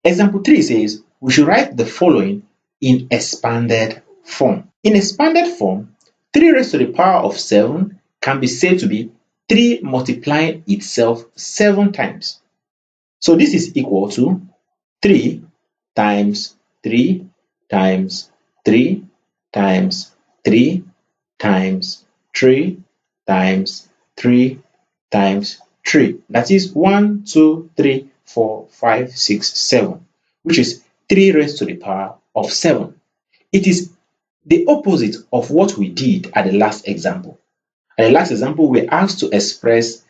Example 3 says we should write the following in expanded form. In expanded form, 3 raised to the power of 7 can be said to be 3 multiplying itself 7 times. So this is equal to 3 times 3 times 3 times 3 times 3 times 3 times 3. That is 1, 2, 3, 4, 5, 6, 7, which is 3 raised to the power of 7. It is the opposite of what we did at the last example. At the last example, we were asked to express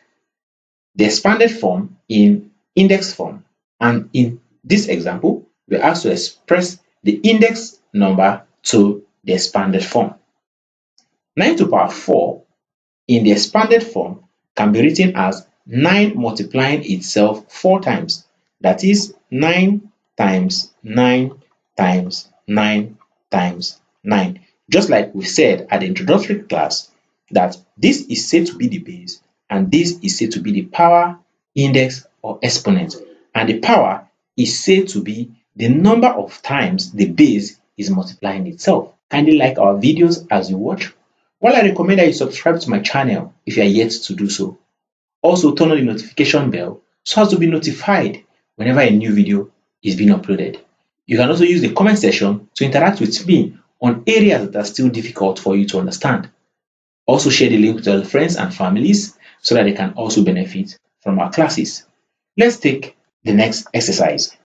the expanded form in index form. And in this example, we are asked to express the index number to the expanded form. 9 to the power 4 in the expanded form can be written as 9 multiplying itself 4 times. That is 9 times 9 times 9 times 9. Just like we said at the introductory class, that this is said to be the base and this is said to be the power, index, or exponent. And the power is said to be the number of times the base is multiplying itself. Kindly like our videos as you watch. While I recommend that you subscribe to my channel if you are yet to do so. Also turn on the notification bell so as to be notified whenever a new video is being uploaded. You can also use the comment section to interact with me on areas that are still difficult for you to understand. Also share the link with your friends and families so that they can also benefit from our classes. Let's take the next exercise.